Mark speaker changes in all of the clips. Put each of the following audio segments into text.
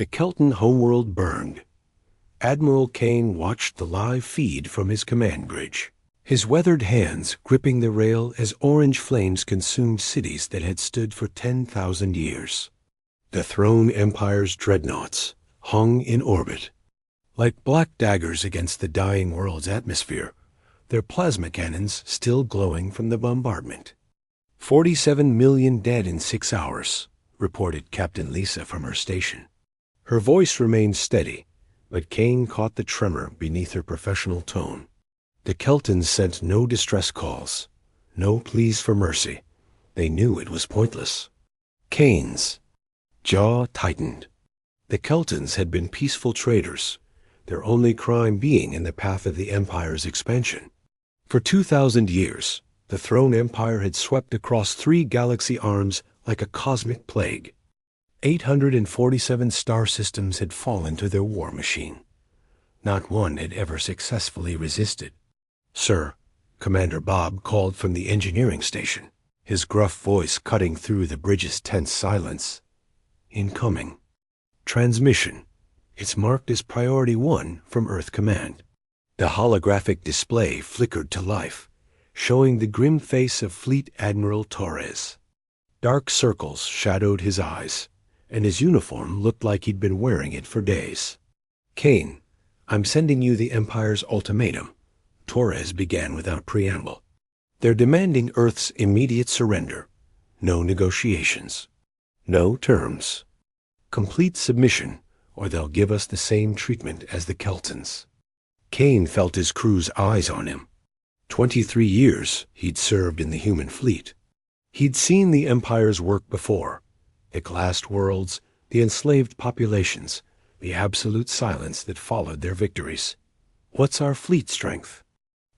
Speaker 1: The Kelton homeworld burned. Admiral Kane watched the live feed from his command bridge, his weathered hands gripping the rail as orange flames consumed cities that had stood for 10,000 years. The Throne Empire's dreadnoughts hung in orbit, like black daggers against the dying world's atmosphere, their plasma cannons still glowing from the bombardment. 47 million dead in 6 hours, reported Captain Lisa from her station. Her voice remained steady, but Kane caught the tremor beneath her professional tone. The Keltons sent no distress calls, no pleas for mercy. They knew it was pointless. Kane's jaw tightened. The Keltons had been peaceful traders, their only crime being in the path of the Empire's expansion. For 2,000 years, the Throne Empire had swept across 3 galaxy arms like a cosmic plague. 847 star systems had fallen to their war machine. Not one had ever successfully resisted. "Sir," Commander Bob called from the engineering station, his gruff voice cutting through the bridge's tense silence. "Incoming. Transmission. It's marked as Priority 1 from Earth Command." The holographic display flickered to life, showing the grim face of Fleet Admiral Torres. Dark circles shadowed his eyes, and his uniform looked like he'd been wearing it for days. "Kane, I'm sending you the Empire's ultimatum," Torres began without preamble. "They're demanding Earth's immediate surrender. No negotiations. No terms. Complete submission, or they'll give us the same treatment as the Keltons." Kane felt his crew's eyes on him. 23 years he'd served in the human fleet. He'd seen the Empire's work before. The glassed worlds, the enslaved populations, the absolute silence that followed their victories. "What's our fleet strength?"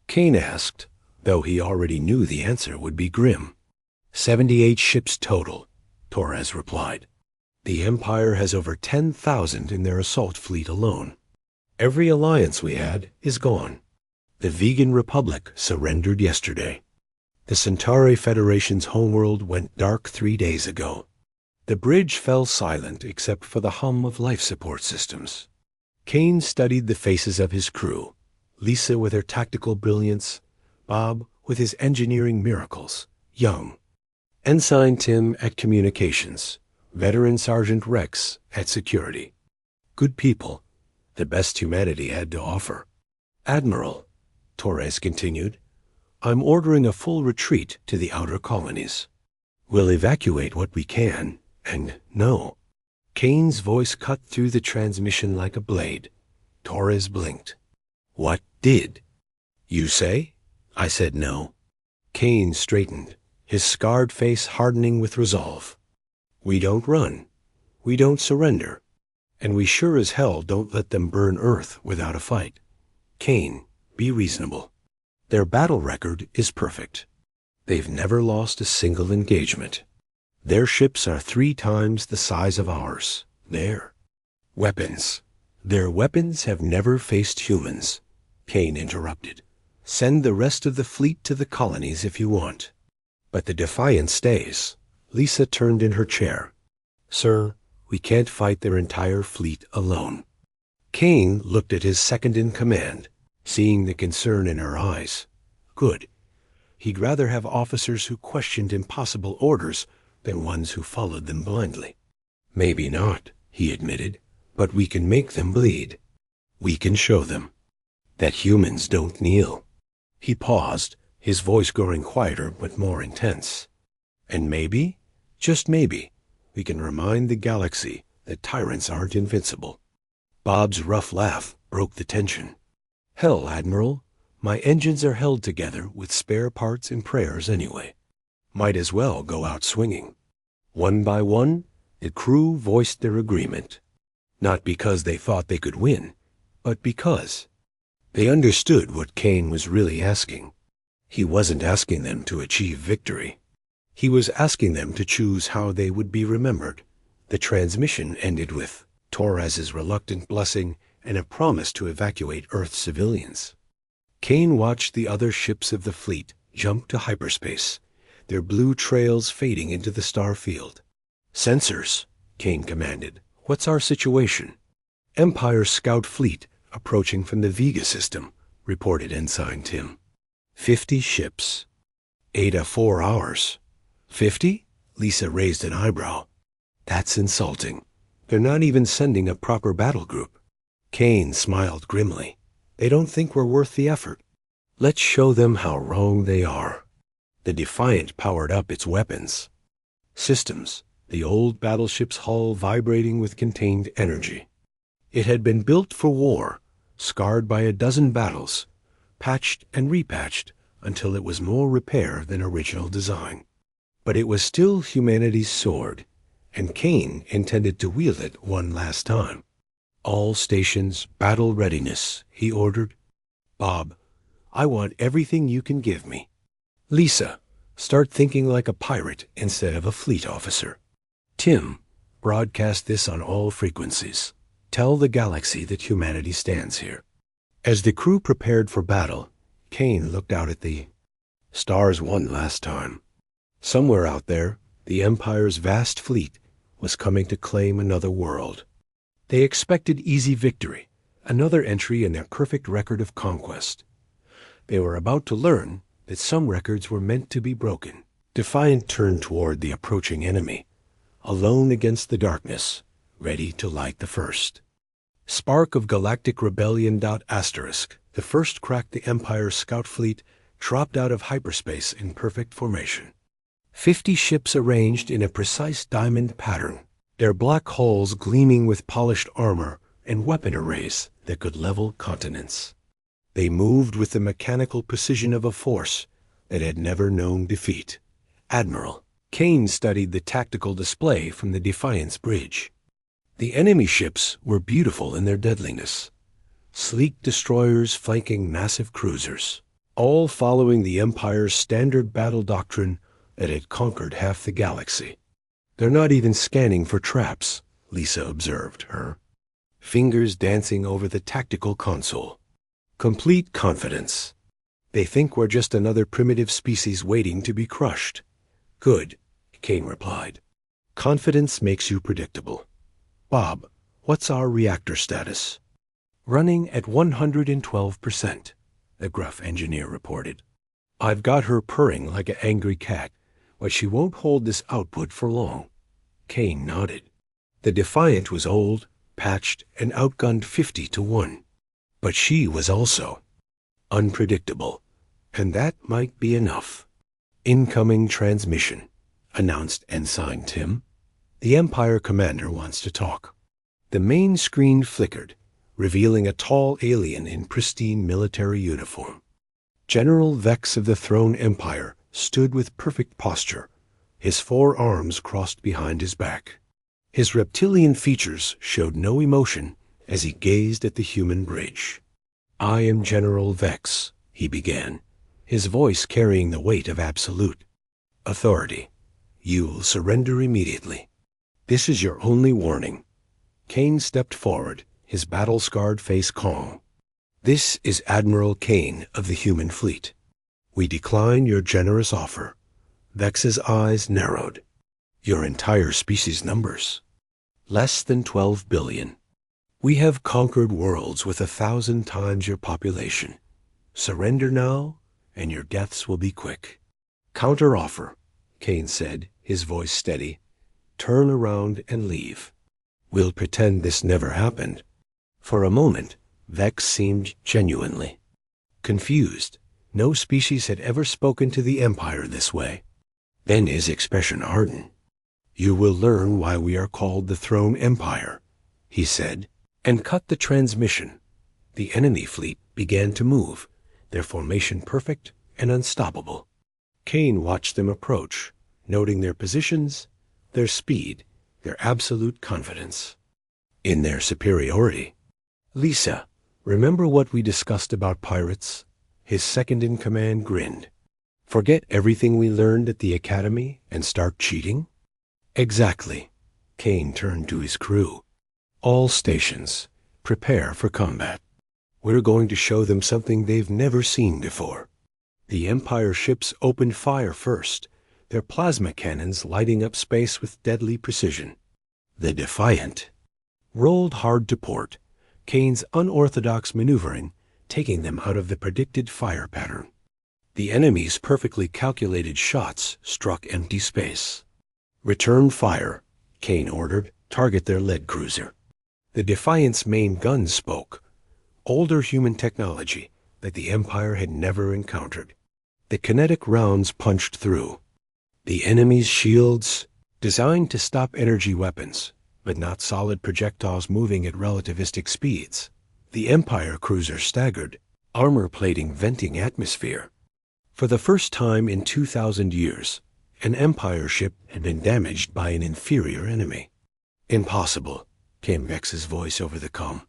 Speaker 1: Kane asked, though he already knew the answer would be grim. 78 ships total, Torres replied. "The Empire has over 10,000 in their assault fleet alone. Every alliance we had is gone. The Vegan Republic surrendered yesterday. The Centauri Federation's homeworld went dark 3 days ago." The bridge fell silent except for the hum of life support systems. Kane studied the faces of his crew, Lisa with her tactical brilliance, Bob with his engineering miracles, young, Ensign Tim at communications, Veteran Sergeant Rex at security. Good people, the best humanity had to offer. "Admiral," Torres continued, "I'm ordering a full retreat to the outer colonies. We'll evacuate what we can, and no." Kane's voice cut through the transmission like a blade. Torres blinked. "What did?" "You say?" I said no. Kane straightened, his scarred face hardening with resolve. "We don't run. We don't surrender. And we sure as hell don't let them burn Earth without a fight. Kane, be reasonable. Their battle record is perfect. They've never lost a single engagement. Their ships are 3 times the size of ours. Their weapons have never faced humans," Kane interrupted. "Send the rest of the fleet to the colonies if you want. But the Defiant stays." Lisa turned in her chair. "Sir, we can't fight their entire fleet alone." Kane looked at his second-in-command, seeing the concern in her eyes. Good. He'd rather have officers who questioned impossible orders than ones who followed them blindly. "Maybe not," he admitted, "but we can make them bleed. We can show them that humans don't kneel." He paused, his voice growing quieter but more intense. "And maybe, just maybe, we can remind the galaxy that tyrants aren't invincible." Bob's rough laugh broke the tension. "Hell, Admiral, my engines are held together with spare parts and prayers anyway. Might as well go out swinging." One by one, the crew voiced their agreement. Not because they thought they could win, but because they understood what Kane was really asking. He wasn't asking them to achieve victory. He was asking them to choose how they would be remembered. The transmission ended with Torres's reluctant blessing and a promise to evacuate Earth civilians. Kane watched the other ships of the fleet jump to hyperspace, their blue trails fading into the star field. "Sensors," Kane commanded, What's our situation? Empire scout fleet approaching from the Vega system, reported Ensign Tim. 50 ships. 4 hours. 50? Lisa raised an eyebrow. That's insulting. They're not even sending a proper battle group. Kane smiled grimly. They don't think we're worth the effort. Let's show them how wrong they are. The Defiant powered up its weapons. Systems, the old battleship's hull vibrating with contained energy. It had been built for war, scarred by a dozen battles, patched and repatched until it was more repair than original design. But it was still humanity's sword, and Kane intended to wield it one last time. All stations, battle readiness, he ordered. Bob, I want everything you can give me. Lisa, start thinking like a pirate instead of a fleet officer. Tim, broadcast this on all frequencies. Tell the galaxy that humanity stands here. As the crew prepared for battle, Kane looked out at the stars won last time. Somewhere out there, the Empire's vast fleet was coming to claim another world. They expected easy victory, another entry in their perfect record of conquest. They were about to learn that some records were meant to be broken. Defiant turned toward the approaching enemy, alone against the darkness, ready to light the first. Spark of Galactic Rebellion. The first cracked the Empire's scout fleet dropped out of hyperspace in perfect formation. 50 ships arranged in a precise diamond pattern, their black hulls gleaming with polished armor and weapon arrays that could level continents. They moved with the mechanical precision of a force that had never known defeat. Admiral Kane studied the tactical display from the Defiance bridge. The enemy ships were beautiful in their deadliness. Sleek destroyers flanking massive cruisers, all following the Empire's standard battle doctrine that had conquered half the galaxy. They're not even scanning for traps, Lisa observed her, fingers dancing over the tactical console. Complete confidence. They think we're just another primitive species waiting to be crushed. Good, Kane replied. Confidence makes you predictable. Bob, what's our reactor status? Running at 112%, the gruff engineer reported. I've got her purring like an angry cat, but she won't hold this output for long. Kane nodded. The Defiant was old, patched, and outgunned 50 to 1. But she was also unpredictable, and that might be enough. Incoming transmission, announced Ensign Tim. The Empire commander wants to talk. The main screen flickered, revealing a tall alien in pristine military uniform. General Vex of the Throne Empire stood with perfect posture, his 4 arms crossed behind his back. His reptilian features showed no emotion as he gazed at the human bridge. I am General Vex, he began, his voice carrying the weight of absolute authority. You'll surrender immediately. This is your only warning. Kane stepped forward, his battle-scarred face calm. This is Admiral Kane of the human fleet. We decline your generous offer. Vex's eyes narrowed. Your entire species numbers. Less than 12 billion. We have conquered worlds with 1,000 times your population. Surrender now, and your deaths will be quick. Counter-offer, Kane said, his voice steady. Turn around and leave. We'll pretend this never happened. For a moment, Vex seemed genuinely confused. No species had ever spoken to the Empire this way. Then his expression hardened. You will learn why we are called the Throne Empire, he said, and cut the transmission. The enemy fleet began to move, their formation perfect and unstoppable. Kane watched them approach, noting their positions, their speed, their absolute confidence in their superiority. Lisa, remember what we discussed about pirates? His second-in-command grinned. Forget everything we learned at the academy and start cheating? Exactly. Kane turned to his crew. All stations, prepare for combat. We're going to show them something they've never seen before. The Empire ships opened fire first, their plasma cannons lighting up space with deadly precision. The Defiant rolled hard to port, Kane's unorthodox maneuvering taking them out of the predicted fire pattern. The enemy's perfectly calculated shots struck empty space. "Return fire," Kane ordered. "Target their lead cruiser." The Defiant's main gun spoke, older human technology that the Empire had never encountered. The kinetic rounds punched through. The enemy's shields, designed to stop energy weapons, but not solid projectiles moving at relativistic speeds. The Empire cruiser staggered, armor plating venting atmosphere. For the first time in 2,000 years, an Empire ship had been damaged by an inferior enemy. "Impossible," came Vex's voice over the comm.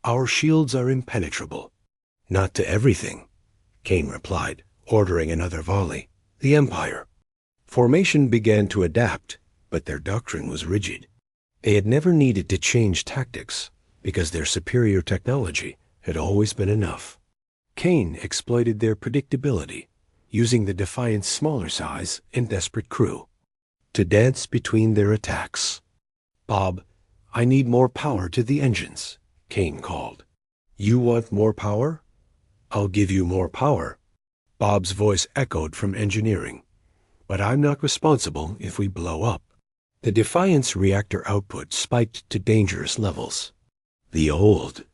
Speaker 1: "Our shields are impenetrable." "Not to everything," Kane replied, ordering another volley. "The Empire." Formation began to adapt, but their doctrine was rigid. They had never needed to change tactics, because their superior technology had always been enough. Kane exploited their predictability, using the Defiant's smaller size and desperate crew to dance between their attacks. "Bob, I need more power to the engines," Kane called. "You want more power? I'll give you more power." Bob's voice echoed from engineering. "But I'm not responsible if we blow up." The Defiant's reactor output spiked to dangerous levels. The old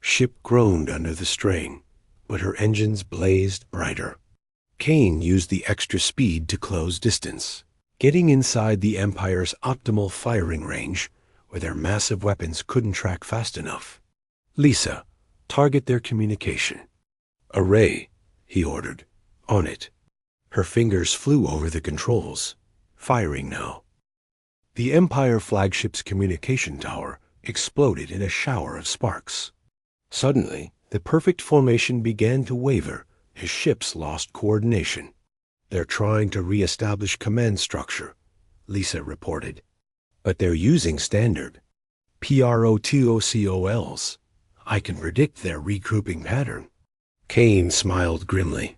Speaker 1: ship groaned under the strain, but her engines blazed brighter. Kane used the extra speed to close distance, getting inside the Empire's optimal firing range where their massive weapons couldn't track fast enough. "Lisa, target their communication." "Array," he ordered. "On it." Her fingers flew over the controls. "Firing now." The Empire flagship's communication tower exploded in a shower of sparks. Suddenly, the perfect formation began to waver as ships lost coordination. "They're trying to re-establish command structure," Lisa reported. "But they're using standard PROTOCOLs. I can predict their regrouping pattern." Kane smiled grimly.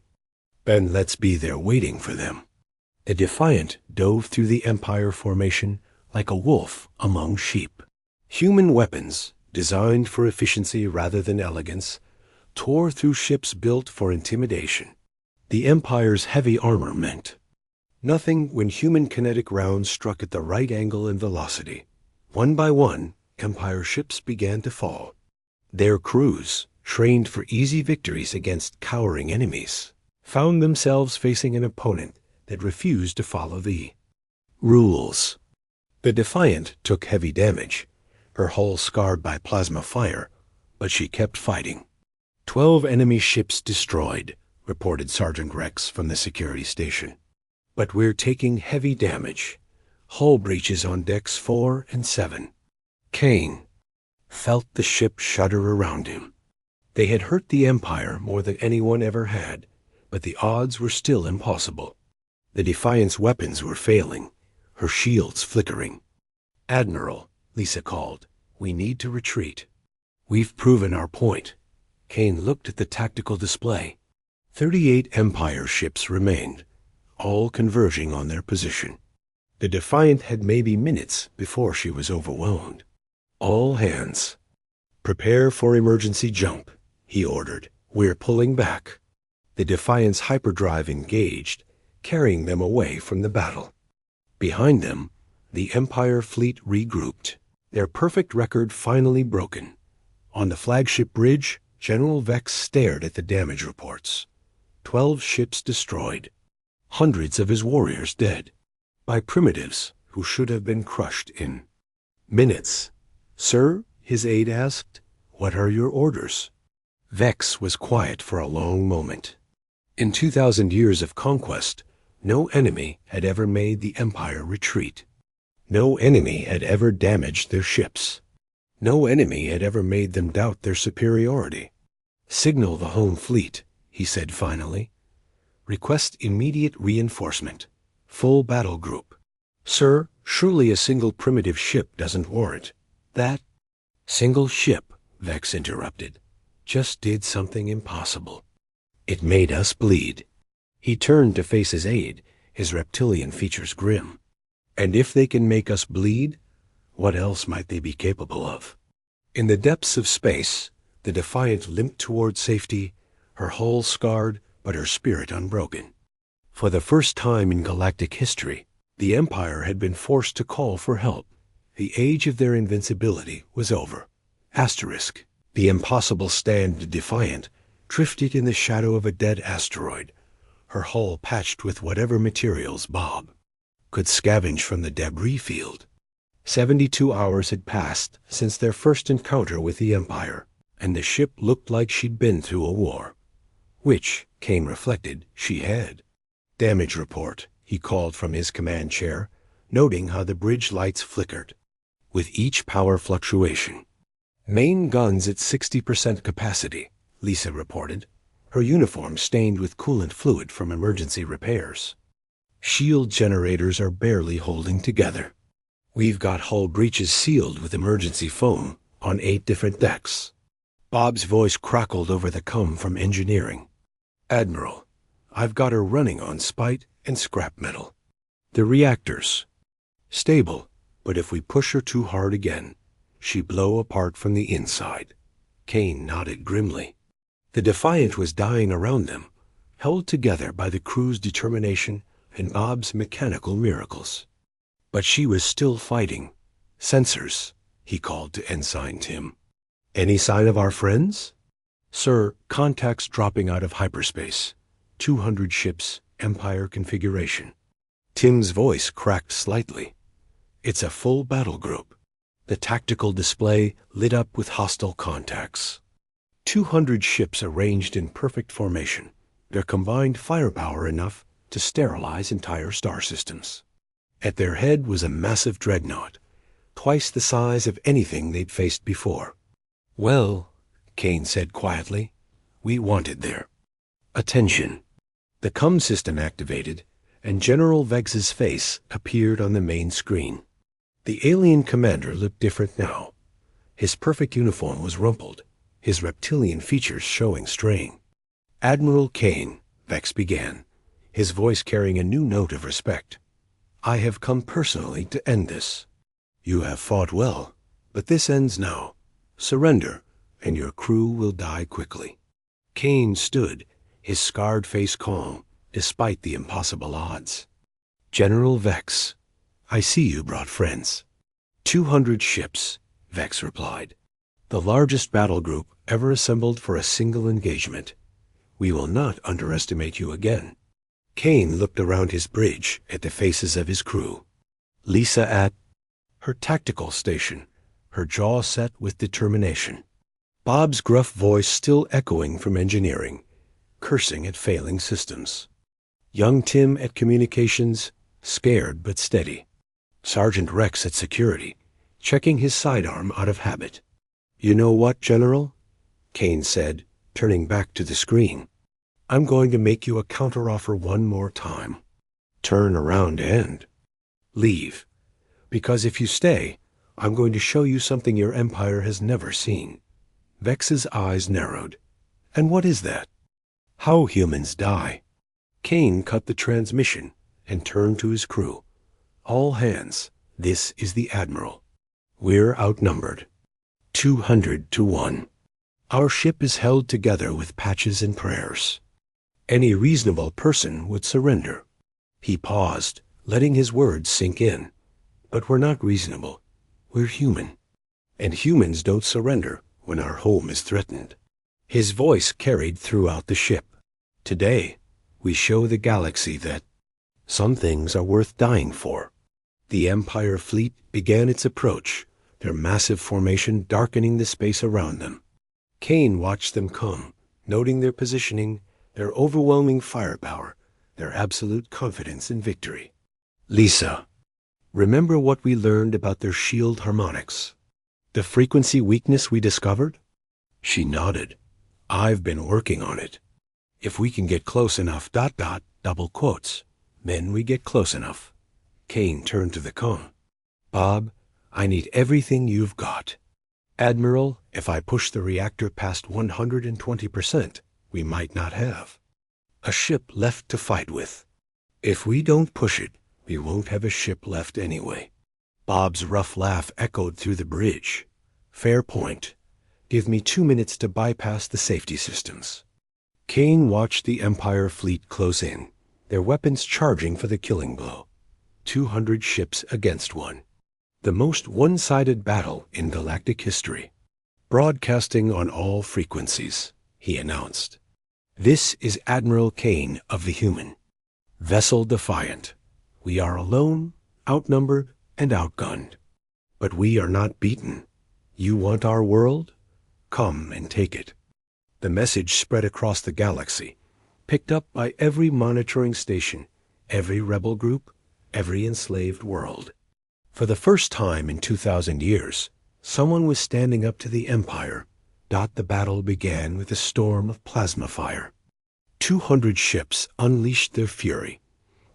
Speaker 1: "Then let's be there waiting for them." The Defiant dove through the Empire formation like a wolf among sheep. Human weapons, designed for efficiency rather than elegance, tore through ships built for intimidation. The Empire's heavy armor meant nothing when human kinetic rounds struck at the right angle and velocity. One by one, Empire ships began to fall. Their crews, trained for easy victories against cowering enemies, found themselves facing an opponent that refused to follow the rules. The Defiant took heavy damage, her hull scarred by plasma fire, but she kept fighting. 12 enemy ships destroyed, reported Sergeant Rex from the security station. "But we're taking heavy damage. Hull breaches on decks 4 and 7. Kane felt the ship shudder around him. They had hurt the Empire more than anyone ever had, but the odds were still impossible. The Defiant's weapons were failing, her shields flickering. "Admiral," Lisa called, "we need to retreat." "We've proven our point." Kane looked at the tactical display. 38 Empire ships remained, all converging on their position. The Defiant had maybe minutes before she was overwhelmed. "All hands, prepare for emergency jump," he ordered. "We're pulling back." The Defiant's hyperdrive engaged, carrying them away from the battle. Behind them, the Empire fleet regrouped, their perfect record finally broken. On the flagship bridge, General Vex stared at the damage reports. 12 ships destroyed, hundreds of his warriors dead, by primitives who should have been crushed in minutes. "Sir," his aide asked, "what are your orders?" Vex was quiet for a long moment. In 2,000 years of conquest, no enemy had ever made the Empire retreat. No enemy had ever damaged their ships. No enemy had ever made them doubt their superiority. "Signal the home fleet," he said finally. "Request immediate reinforcement. Full battle group." "Sir, surely a single primitive ship doesn't warrant that." "Single ship," Vex interrupted, "just did something impossible. It made us bleed." He turned to face his aide, his reptilian features grim. "And if they can make us bleed, What else might they be capable of? In the depths of space, the Defiant limped toward safety, her hull scarred, but her spirit unbroken. For the first time in galactic history, the Empire had been forced to call for help. The age of their invincibility was over. Asterisk. The impossible stand Defiant drifted in the shadow of a dead asteroid, her hull patched with whatever materials Bob could scavenge from the debris field. 72 hours had passed since their first encounter with the Empire, and the ship looked like she'd been through a war. Which, Kane reflected, she had. Damage report, he called from his command chair, noting how the bridge lights flickered with each power fluctuation. Main guns at 60% capacity, Lisa reported, her uniform stained with coolant fluid from emergency repairs. Shield generators are barely holding together. We've got hull breaches sealed with emergency foam on 8 different decks. Bob's voice crackled over the cum from engineering. Admiral, I've got her running on spite and scrap metal. The reactors. Stable, but if we push her too hard again, she blow apart from the inside. Kane nodded grimly. The Defiant was dying around them, held together by the crew's determination and Bob's mechanical miracles. But she was still fighting. Sensors, he called to Ensign Tim. Any sign of our friends? Sir, contacts dropping out of hyperspace. 200 ships, Empire configuration. Tim's voice cracked slightly. It's a full battle group. The tactical display lit up with hostile contacts. 200 ships arranged in perfect formation, their combined firepower enough to sterilize entire star systems. At their head was a massive dreadnought, twice the size of anything they'd faced before. Well, Kane said quietly, we wanted there. Attention. The comm system activated, and General Vex's face appeared on the main screen. The alien commander looked different now. His perfect uniform was rumpled, his reptilian features showing strain. Admiral Kane, Vex began, his voice carrying a new note of respect. I have come personally to end this. You have fought well, but this ends now. Surrender, and your crew will die quickly. Kane stood, his scarred face calm, despite the impossible odds. General Vex, I see you brought friends. 200 ships, Vex replied. The largest battle group ever assembled for a single engagement. We will not underestimate you again. Kane looked around his bridge at the faces of his crew. Lisa at her tactical station, her jaw set with determination. Bob's gruff voice still echoing from engineering, cursing at failing systems. Young Tim at communications, scared but steady. Sergeant Rex at security, checking his sidearm out of habit. You know what, General? Kane said, turning back to the screen. I'm going to make you a counteroffer one more time. Turn around and leave. Because if you stay, I'm going to show you something your Empire has never seen. Vex's eyes narrowed. And what is that? How humans die. Kane cut the transmission and turned to his crew. All hands, this is the Admiral. We're outnumbered. 200 to 1. Our ship is held together with patches and prayers. Any reasonable person would surrender. He paused, letting his words sink in. But we're not reasonable. We're human. And humans don't surrender when our home is threatened. His voice carried throughout the ship. Today, we show the galaxy that some things are worth dying for. The Empire fleet began its approach, their massive formation darkening the space around them. Kane watched them come, noting their positioning, their overwhelming firepower, their absolute confidence in victory. Lisa, remember what we learned about their shield harmonics? The frequency weakness we discovered? She nodded. I've been working on it. If we can get close enough, double quotes, then we get close enough. Kane turned to the comm. Bob, I need everything you've got. Admiral, if I push the reactor past 120%, we might not have a ship left to fight with. If we don't push it, we won't have a ship left anyway. Bob's rough laugh echoed through the bridge. Fair point. Give me 2 minutes to bypass the safety systems. Kane watched the Empire fleet close in, their weapons charging for the killing blow. 200 ships against one. The most one-sided battle in galactic history. Broadcasting on all frequencies, he announced. This is Admiral Kane of the Human. Vessel Defiant. We are alone, outnumbered, and outgunned. But we are not beaten. You want our world? Come and take it. The message spread across the galaxy, picked up by every monitoring station, every rebel group, every enslaved world. For the first time in 2,000 years, someone was standing up to the Empire. The battle began with a storm of plasma fire. 200 ships unleashed their fury,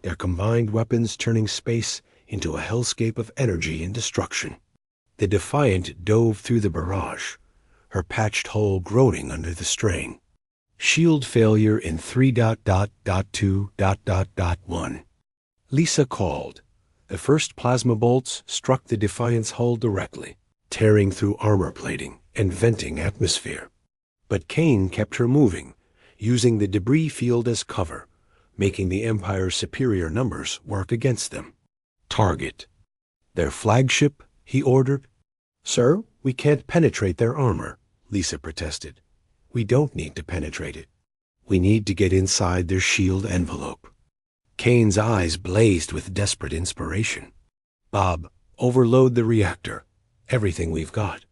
Speaker 1: their combined weapons turning space into a hellscape of energy and destruction. The Defiant dove through the barrage, her patched hull groaning under the strain. Shield failure in 3.2.1. Lisa called. The first plasma bolts struck the Defiant's hull directly, tearing through armor plating and venting atmosphere. But Kane kept her moving, using the debris field as cover, making the Empire's superior numbers work against them. Target. Their flagship, he ordered. Sir, we can't penetrate their armor, Lisa protested. We don't need to penetrate it. We need to get inside their shield envelope. Kane's eyes blazed with desperate inspiration. Bob, overload the reactor. Everything we've got.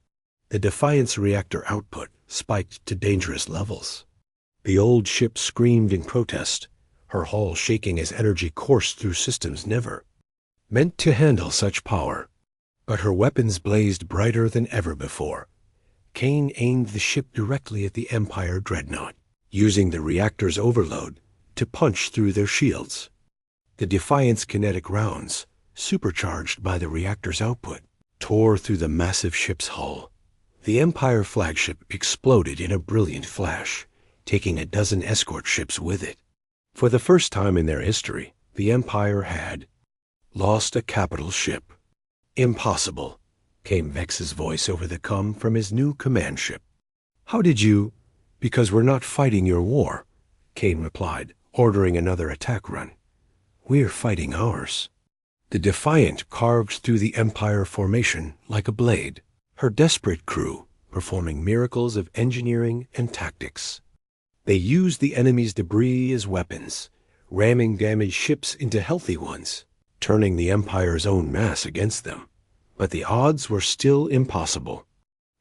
Speaker 1: The Defiant's reactor output spiked to dangerous levels. The old ship screamed in protest, her hull shaking as energy coursed through systems never meant to handle such power. But her weapons blazed brighter than ever before. Kane aimed the ship directly at the Empire dreadnought, using the reactor's overload to punch through their shields. The Defiant's kinetic rounds, supercharged by the reactor's output, tore through the massive ship's hull. The Empire flagship exploded in a brilliant flash, taking a dozen escort ships with it. For the first time in their history, the Empire had lost a capital ship. Impossible, came Vex's voice over the comm from his new command ship. How did you? Because we're not fighting your war, Kane replied, ordering another attack run. We're fighting ours. The Defiant carved through the Empire formation like a blade, her desperate crew performing miracles of engineering and tactics. They used the enemy's debris as weapons, ramming damaged ships into healthy ones, turning the Empire's own mass against them. But the odds were still impossible.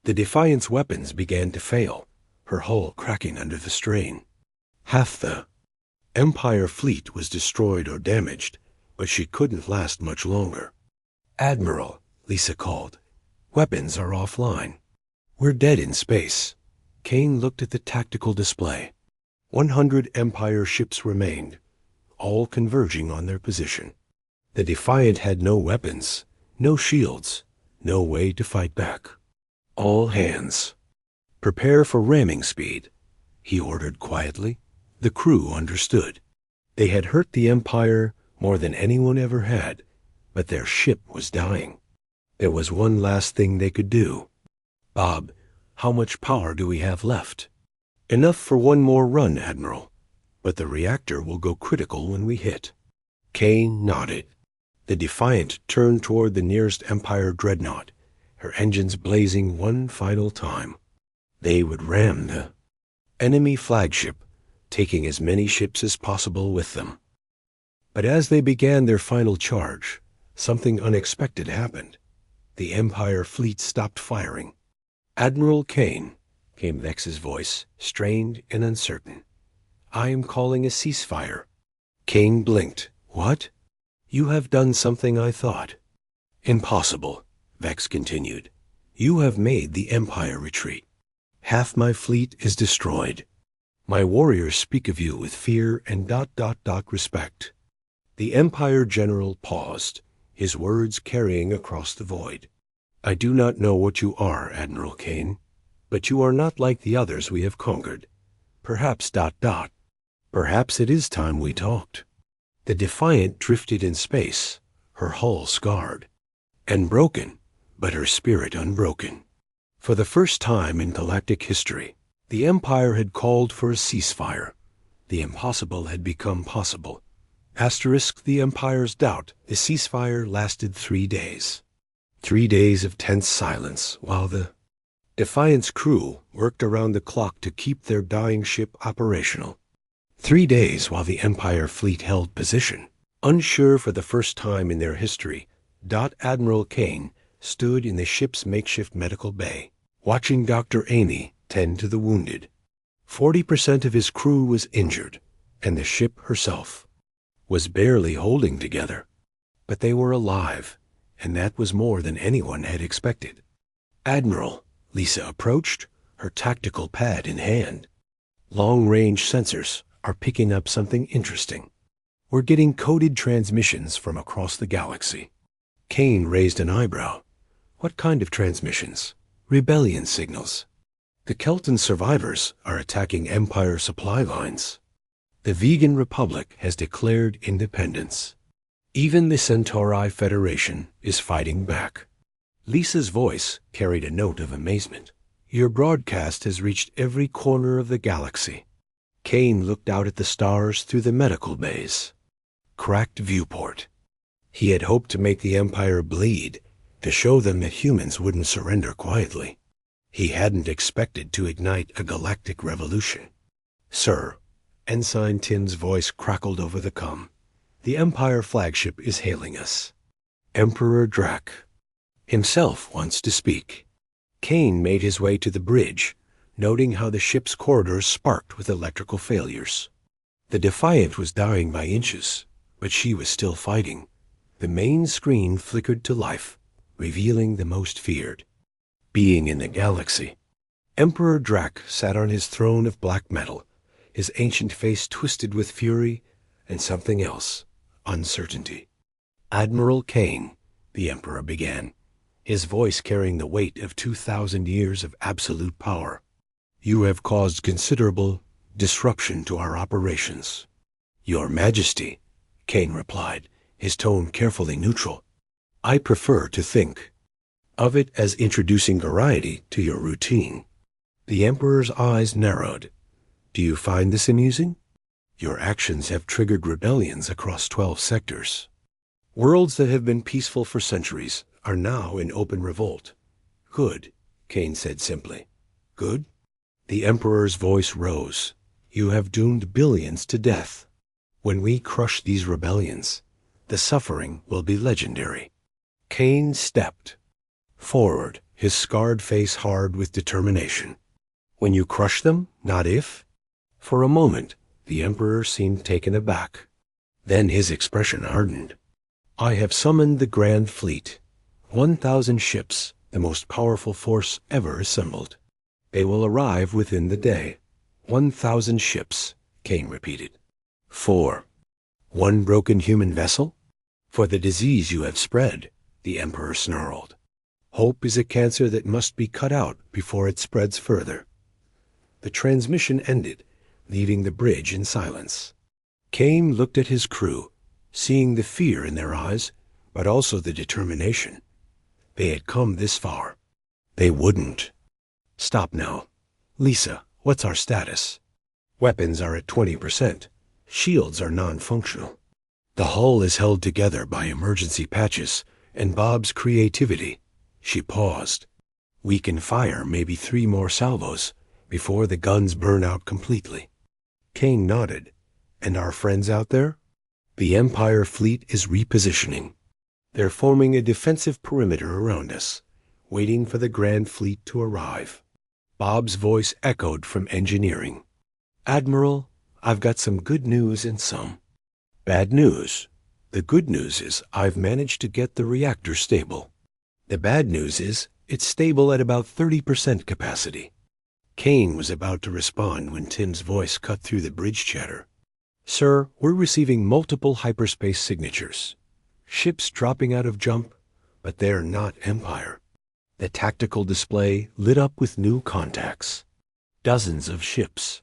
Speaker 1: The Defiant's weapons began to fail, her hull cracking under the strain. Half the Empire fleet was destroyed or damaged, but she couldn't last much longer. Admiral, Lisa called. Weapons are offline. We're dead in space. Kane looked at the tactical display. 100 Empire ships remained, all converging on their position. The Defiant had no weapons, no shields, no way to fight back. All hands. Prepare for ramming speed, he ordered quietly. The crew understood. They had hurt the Empire more than anyone ever had, but their ship was dying. There was one last thing they could do. Bob, how much power do we have left? Enough for one more run, Admiral, but the reactor will go critical when we hit. Kane nodded. The Defiant turned toward the nearest Empire dreadnought, her engines blazing one final time. They would ram the enemy flagship, taking as many ships as possible with them. But as they began their final charge, something unexpected happened. The Empire fleet stopped firing. Admiral Kane, came Vex's voice, strained and uncertain. I am calling a ceasefire. Kane blinked. What? You have done something I thought impossible, Vex continued. You have made the Empire retreat. Half my fleet is destroyed. My warriors speak of you with fear and ... respect. The Empire general paused, his words carrying across the void. I do not know what you are, Admiral Kane, but you are not like the others we have conquered. Perhaps ... Perhaps it is time we talked. The Defiant drifted in space, her hull scarred. and broken, but her spirit unbroken. For the first time in galactic history, the Empire had called for a ceasefire. The impossible had become possible. Asterisk the Empire's doubt, the ceasefire lasted 3 days. 3 days of tense silence while the Defiant's crew worked around the clock to keep their dying ship operational. 3 days while the Empire fleet held position. Unsure for the first time in their history, Admiral Kane stood in the ship's makeshift medical bay, watching Dr. Amy tend to the wounded. 40% of his crew was injured, and the ship herself was barely holding together. But they were alive, and that was more than anyone had expected. "Admiral," Lisa approached, her tactical pad in hand. "Long-range sensors are picking up something interesting. We're getting coded transmissions from across the galaxy." Kane raised an eyebrow. "What kind of transmissions?" "Rebellion signals. The Kelton survivors are attacking Empire supply lines. The Vegan Republic has declared independence. Even the Centauri Federation is fighting back." Lisa's voice carried a note of amazement. "Your broadcast has reached every corner of the galaxy." Kane looked out at the stars through the medical bays. Cracked viewport. He had hoped to make the Empire bleed, to show them that humans wouldn't surrender quietly. He hadn't expected to ignite a galactic revolution. "Sir," Ensign Tin's voice crackled over the comm. "The Empire flagship is hailing us. Emperor Drac himself wants to speak." Kane made his way to the bridge, noting how the ship's corridors sparked with electrical failures. The Defiant was dying by inches, but she was still fighting. The main screen flickered to life, revealing the most feared being in the galaxy. Emperor Drac sat on his throne of black metal, his ancient face twisted with fury and something else, uncertainty. "Admiral Kane," the Emperor began, his voice carrying the weight of 2,000 years of absolute power. "You have caused considerable disruption to our operations." "Your Majesty," Kane replied, his tone carefully neutral. "I prefer to think of it as introducing variety to your routine." The Emperor's eyes narrowed. "Do you find this amusing? Your actions have triggered rebellions across 12 sectors. Worlds that have been peaceful for centuries are now in open revolt." "Good," Kane said simply. "Good?" The Emperor's voice rose. "You have doomed billions to death. When we crush these rebellions, the suffering will be legendary." Kane stepped forward, his scarred face hard with determination. "When you crush them, not if?" For a moment, the Emperor seemed taken aback. Then his expression hardened. "I have summoned the Grand Fleet, 1,000 ships, the most powerful force ever assembled. They will arrive within the day." 1,000 ships, Kane repeated. "For one broken human vessel? For the disease you have spread," the Emperor snarled. "Hope is a cancer that must be cut out before it spreads further." The transmission ended, leaving the bridge in silence. Kane looked at his crew, seeing the fear in their eyes, but also the determination. They had come this far. They wouldn't stop now. "Lisa, what's our status?" "Weapons are at 20%. Shields are non-functional. The hull is held together by emergency patches and Bob's creativity." She paused. "We can fire maybe 3 more salvos before the guns burn out completely." Kane nodded. "And our friends out there?" "The Empire fleet is repositioning. They're forming a defensive perimeter around us, waiting for the Grand Fleet to arrive." Bob's voice echoed from engineering. "Admiral, I've got some good news and some bad news. The good news is I've managed to get the reactor stable. The bad news is it's stable at about 30% capacity." Kane was about to respond when Tin's voice cut through the bridge chatter. "Sir, we're receiving multiple hyperspace signatures. Ships dropping out of jump, but they're not Empire." The tactical display lit up with new contacts. Dozens of ships,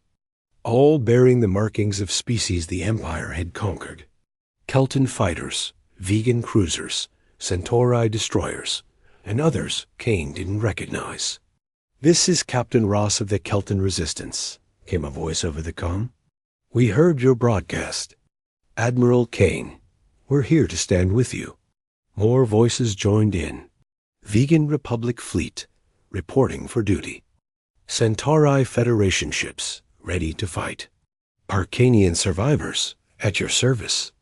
Speaker 1: all bearing the markings of species the Empire had conquered. Kelton fighters, vegan cruisers, Centauri destroyers, and others Kane didn't recognize. "This is Captain Ross of the Kelton Resistance," came a voice over the comm. "We heard your broadcast. Admiral Kane, we're here to stand with you." More voices joined in. "Vegan Republic Fleet, reporting for duty. Centauri Federation ships, ready to fight. Arcanian survivors, at your service."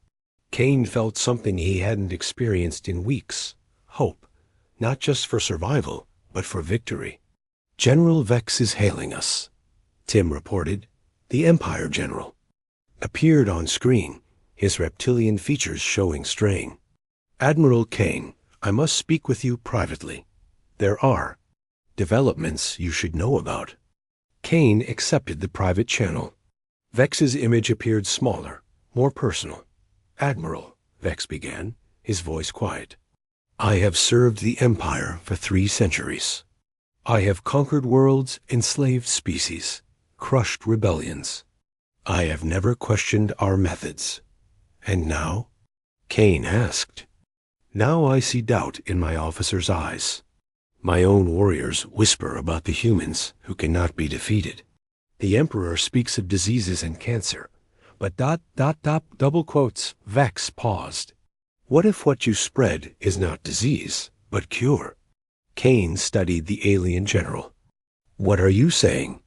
Speaker 1: Kane felt something he hadn't experienced in weeks. Hope, not just for survival, but for victory. "General Vex is hailing us," Tim reported. The Empire General appeared on screen, his reptilian features showing strain. "Admiral Kane, I must speak with you privately. There are developments you should know about." Kane accepted the private channel. Vex's image appeared smaller, more personal. "Admiral," Vex began, his voice quiet, "I have served the Empire for 3 centuries. I have conquered worlds, enslaved species, crushed rebellions. I have never questioned our methods. And now?" Kane asked. "Now I see doubt in my officers' eyes. My own warriors whisper about the humans who cannot be defeated. The Emperor speaks of diseases and cancer, but double quotes." Vex paused. "What if what you spread is not disease, but cure?" Kane studied the alien general. "What are you saying?"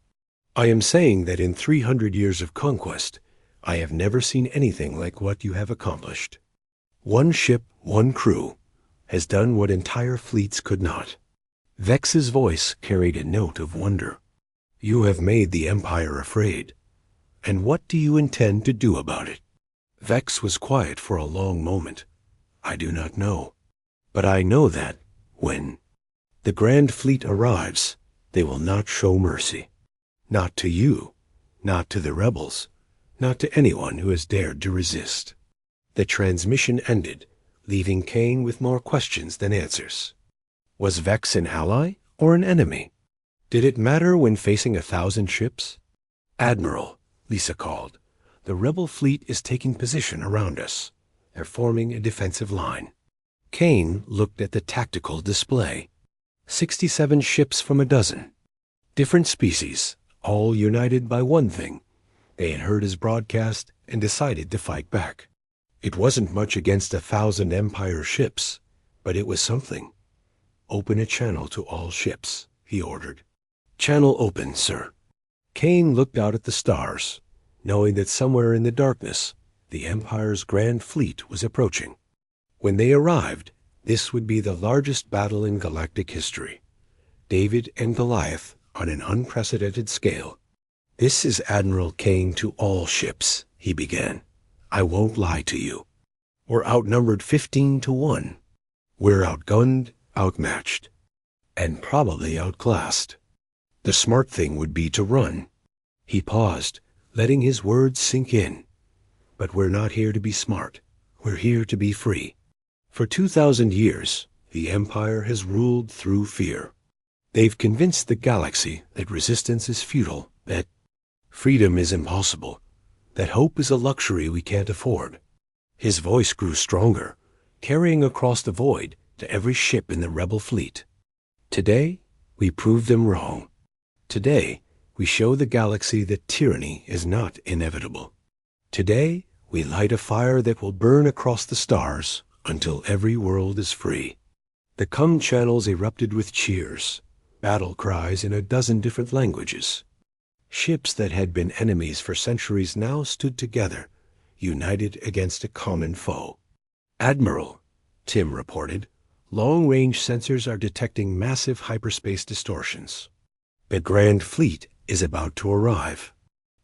Speaker 1: "I am saying that in 300 years of conquest, I have never seen anything like what you have accomplished. One ship, one crew, has done what entire fleets could not." Vex's voice carried a note of wonder. "You have made the Empire afraid. And what do you intend to do about it?" Vex was quiet for a long moment. "I do not know. But I know that, when the Grand Fleet arrives, they will not show mercy. Not to you, not to the rebels, not to anyone who has dared to resist." The transmission ended, leaving Kane with more questions than answers. Was Vex an ally or an enemy? Did it matter when facing 1,000 ships? "Admiral," Lisa called, "the rebel fleet is taking position around us. They're forming a defensive line." Kane looked at the tactical display. 67 ships from a dozen. Different species, all united by one thing. They had heard his broadcast and decided to fight back. It wasn't much against 1,000 Empire ships, but it was something. "Open a channel to all ships," he ordered. "Channel open, sir." Kane looked out at the stars, knowing that somewhere in the darkness, the Empire's Grand Fleet was approaching. When they arrived, this would be the largest battle in galactic history. David and Goliath on an unprecedented scale. "This is Admiral Kane to all ships," he began. "I won't lie to you. We're outnumbered 15 to 1. We're outgunned, outmatched, and probably outclassed. The smart thing would be to run." He paused, letting his words sink in. "But we're not here to be smart. We're here to be free. For 2,000 years, the Empire has ruled through fear. They've convinced the galaxy that resistance is futile, that freedom is impossible, that hope is a luxury we can't afford." His voice grew stronger, carrying across the void to every ship in the rebel fleet. "Today, we prove them wrong. Today, we show the galaxy that tyranny is not inevitable. Today, we light a fire that will burn across the stars until every world is free." The comm channels erupted with cheers, battle cries in a dozen different languages. Ships that had been enemies for centuries now stood together, united against a common foe. "Admiral," Tim reported, "long-range sensors are detecting massive hyperspace distortions. The Grand Fleet is about to arrive."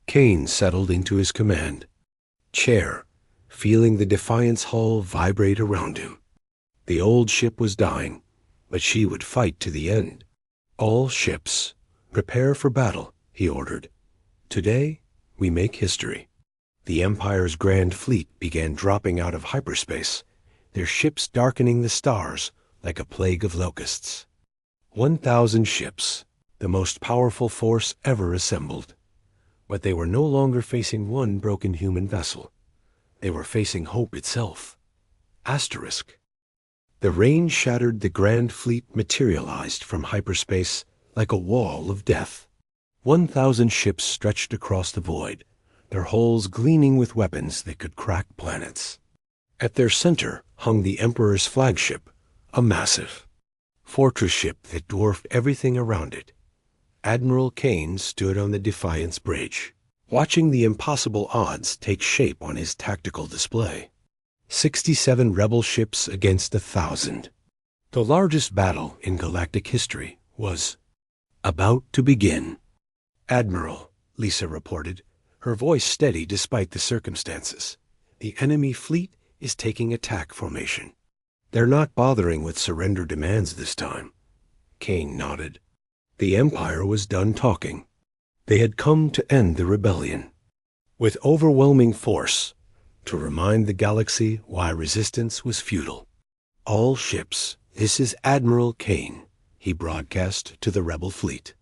Speaker 1: Kane settled into his command chair, feeling the Defiance hull vibrate around him. The old ship was dying, but she would fight to the end. "All ships, prepare for battle," he ordered. "Today, we make history." The Empire's Grand Fleet began dropping out of hyperspace, their ships darkening the stars like a plague of locusts. 1,000 ships, the most powerful force ever assembled. But they were no longer facing one broken human vessel. They were facing hope itself. Asterisk. The rain shattered the Grand Fleet materialized from hyperspace like a wall of death. 1,000 ships stretched across the void, their hulls gleaming with weapons that could crack planets. At their center hung the Emperor's flagship, a massive fortress ship that dwarfed everything around it. Admiral Kane stood on the Defiance Bridge, watching the impossible odds take shape on his tactical display. 67 rebel ships against 1,000. The largest battle in galactic history was about to begin. "Admiral," Lisa reported, her voice steady despite the circumstances. "The enemy fleet is taking attack formation. They're not bothering with surrender demands this time." Kane nodded. The Empire was done talking. They had come to end the rebellion with overwhelming force, to remind the galaxy why resistance was futile. "All ships, this is Admiral Kane," he broadcast to the rebel fleet.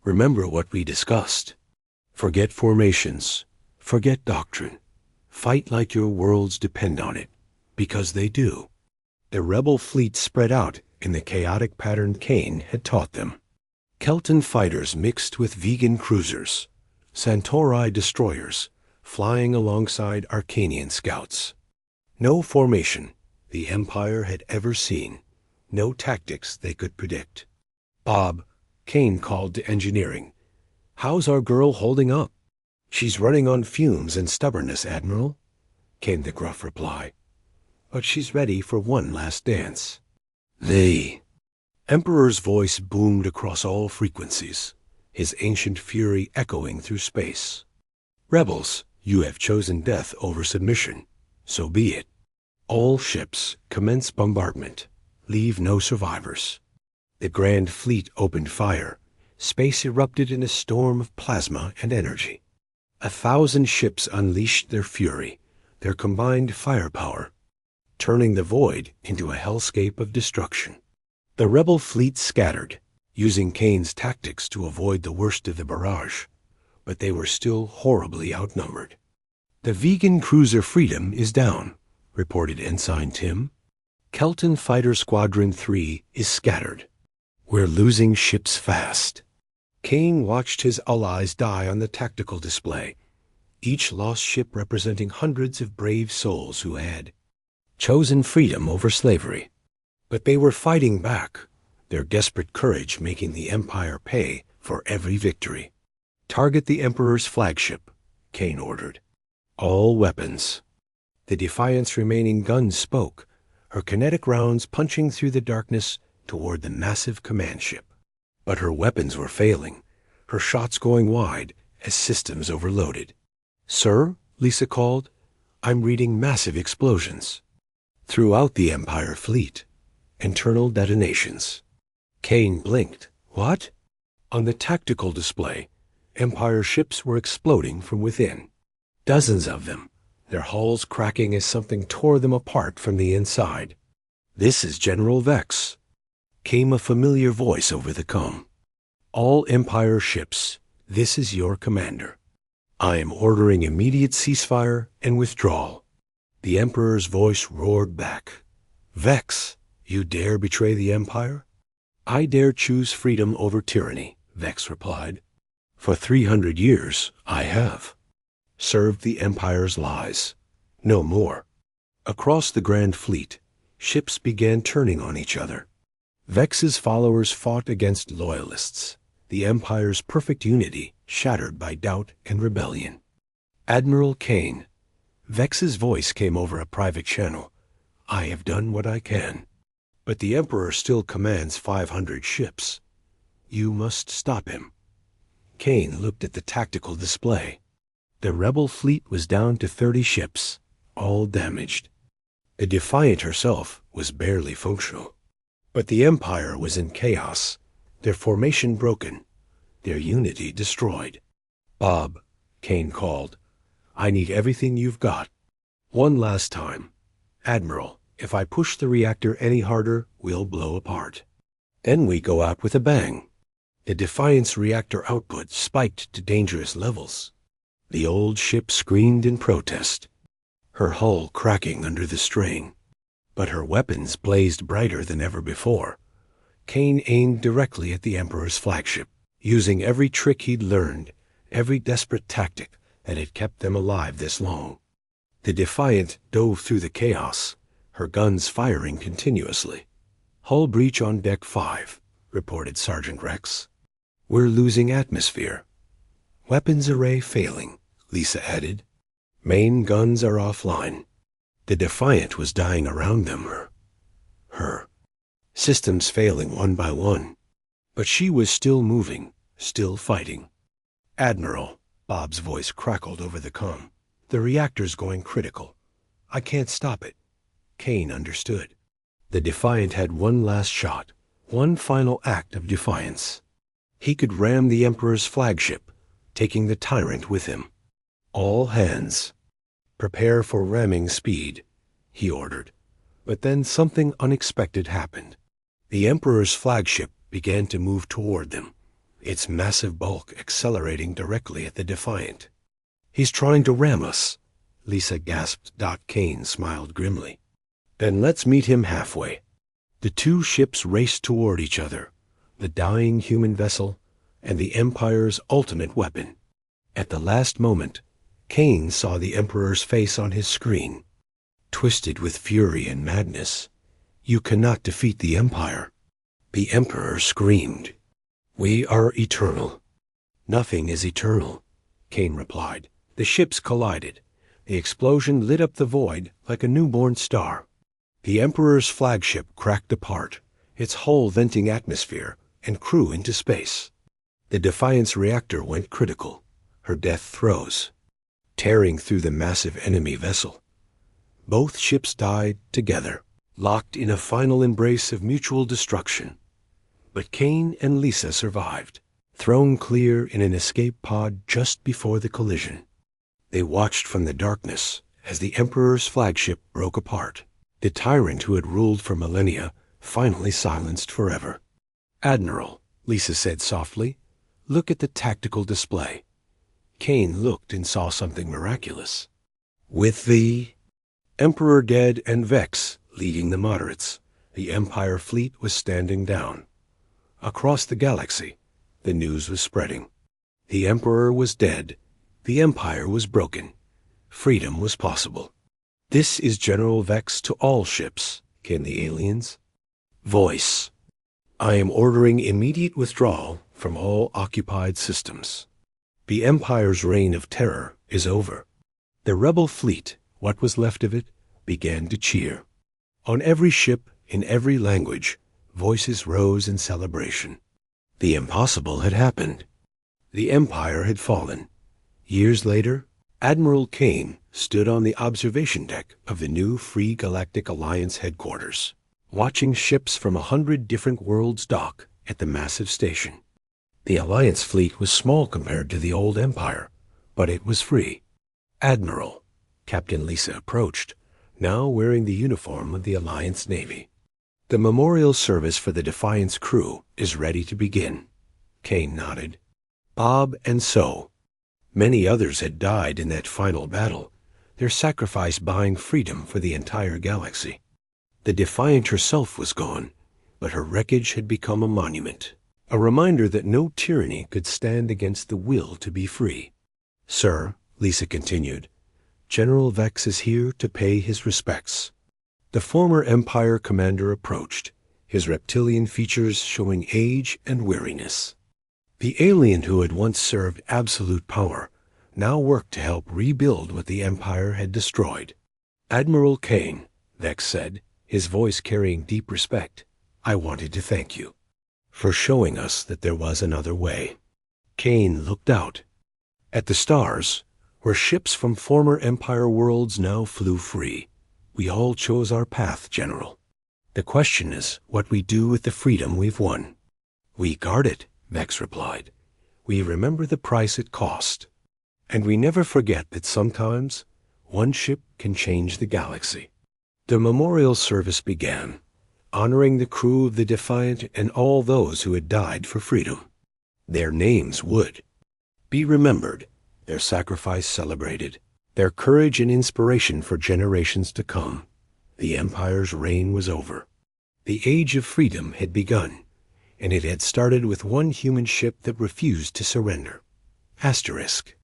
Speaker 1: "Remember what we discussed. Forget formations, forget doctrine. Fight like your worlds depend on it, because they do." The rebel fleet spread out in the chaotic pattern Kane had taught them. Kelton fighters mixed with vegan cruisers, Centauri destroyers, flying alongside Arcanian scouts. No formation the Empire had ever seen, no tactics they could predict. "Bob," Kane called to engineering, "how's our girl holding up?" "She's running on fumes and stubbornness, Admiral," came the gruff reply. "But she's ready for one last dance." The Emperor's voice boomed across all frequencies, his ancient fury echoing through space. "Rebels, you have chosen death over submission. So be it. All ships, commence bombardment. Leave no survivors." The Grand Fleet opened fire. Space erupted in a storm of plasma and energy. 1,000 ships unleashed their fury, their combined firepower, turning the void into a hellscape of destruction. The rebel fleet scattered, using Kane's tactics to avoid the worst of the barrage, but they were still horribly outnumbered. "The vegan cruiser Freedom is down," reported Ensign Tim. "Kelton Fighter Squadron 3 is scattered. We're losing ships fast." Kane watched his allies die on the tactical display, each lost ship representing hundreds of brave souls who had chosen freedom over slavery. But they were fighting back, their desperate courage making the Empire pay for every victory. "Target the Emperor's flagship," Kane ordered. "All weapons." The Defiant's remaining gun spoke, her kinetic rounds punching through the darkness toward the massive command ship. But her weapons were failing, her shots going wide as systems overloaded. "Sir," Lisa called, "I'm reading massive explosions." Throughout the Empire fleet, internal detonations. Kane blinked. "What?" On the tactical display, Empire ships were exploding from within. Dozens of them, their hulls cracking as something tore them apart from the inside. "This is General Vex," came a familiar voice over the com. "All Empire ships, this is your commander. I am ordering immediate ceasefire and withdrawal." The Emperor's voice roared back. "Vex, you dare betray the Empire?" "I dare choose freedom over tyranny," Vex replied. "For 300 years, I have served the Empire's lies. No more." Across the Grand Fleet, ships began turning on each other. Vex's followers fought against loyalists, the Empire's perfect unity shattered by doubt and rebellion. "Admiral Kane," Vex's voice came over a private channel, "I have done what I can. But the Emperor still commands 500 ships. You must stop him." Kane looked at the tactical display. The rebel fleet was down to 30 ships, all damaged. The Defiant herself was barely functional. But the Empire was in chaos, their formation broken, their unity destroyed. "Bob," Kane called, "I need everything you've got. One last time. Admiral, if I push the reactor any harder, we'll blow apart. Then we go out with a bang." The Defiant's reactor output spiked to dangerous levels. The old ship screamed in protest, her hull cracking under the strain. but her weapons blazed brighter than ever before. Kane aimed directly at the Emperor's flagship, using every trick he'd learned, every desperate tactic that had kept them alive this long. The Defiant dove through the chaos, her guns firing continuously. "Hull breach on deck 5, reported Sergeant Rex. "We're losing atmosphere." "Weapons array failing," Lisa added. "Main guns are offline." The Defiant was dying around them. Her systems failing one by one. But she was still moving, still fighting. "Admiral," Bob's voice crackled over the comm. "The reactor's going critical. I can't stop it." Kane understood. The Defiant had one last shot, one final act of defiance. He could ram the Emperor's flagship, taking the Tyrant with him. "All hands, prepare for ramming speed," he ordered. But then something unexpected happened. The Emperor's flagship began to move toward them, its massive bulk accelerating directly at the Defiant. "He's trying to ram us," Lisa gasped. Kane smiled grimly. "Then let's meet him halfway." The two ships raced toward each other, the dying human vessel and the Empire's ultimate weapon. At the last moment, Kane saw the Emperor's face on his screen, twisted with fury and madness. "You cannot defeat the Empire." The Emperor screamed. "We are eternal." "Nothing is eternal," Kane replied. The ships collided. The explosion lit up the void like a newborn star. The Emperor's flagship cracked apart, its hull venting atmosphere and crew into space. The Defiant's reactor went critical, her death throes, tearing through the massive enemy vessel. Both ships died together, locked in a final embrace of mutual destruction. But Kane and Lisa survived, thrown clear in an escape pod just before the collision. They watched from the darkness as the Emperor's flagship broke apart, the tyrant who had ruled for millennia finally silenced forever. "Admiral," Lisa said softly, "look at the tactical display." Kane looked and saw something miraculous. With the Emperor dead and Vex leading the moderates, the Empire fleet was standing down. Across the galaxy, the news was spreading. The Emperor was dead. The Empire was broken. Freedom was possible. "This is General Vex to all ships," came the alien's voice. "I am ordering immediate withdrawal from all occupied systems. The Empire's reign of terror is over." The rebel fleet, what was left of it, began to cheer. On every ship, in every language, voices rose in celebration. The impossible had happened. The Empire had fallen. Years later, Admiral Kane stood on the observation deck of the new Free Galactic Alliance headquarters, watching ships from 100 different worlds dock at the massive station. The Alliance fleet was small compared to the old Empire, but it was free. "Admiral," Captain Lisa approached, now wearing the uniform of the Alliance Navy. "The memorial service for the Defiant's crew is ready to begin." Kane nodded. Bob and So. Many others had died in that final battle, their sacrifice buying freedom for the entire galaxy. The Defiant herself was gone, but her wreckage had become a monument, a reminder that no tyranny could stand against the will to be free. "Sir," Lisa continued, "General Vex is here to pay his respects." The former Empire commander approached, his reptilian features showing age and weariness. The alien who had once served absolute power now worked to help rebuild what the Empire had destroyed. "Admiral Kane," Vex said, his voice carrying deep respect, "I wanted to thank you for showing us that there was another way." Kane looked out. At the stars, where ships from former Empire worlds now flew free. "We all chose our path, General. The question is what we do with the freedom we've won." "We guard it," Vex replied. "We remember the price it cost. And we never forget that sometimes one ship can change the galaxy." The memorial service began, honoring the crew of the Defiant and all those who had died for freedom. Their names would be remembered, their sacrifice celebrated, their courage and inspiration for generations to come. The Empire's reign was over. The Age of Freedom had begun, and it had started with one human ship that refused to surrender. Asterisk.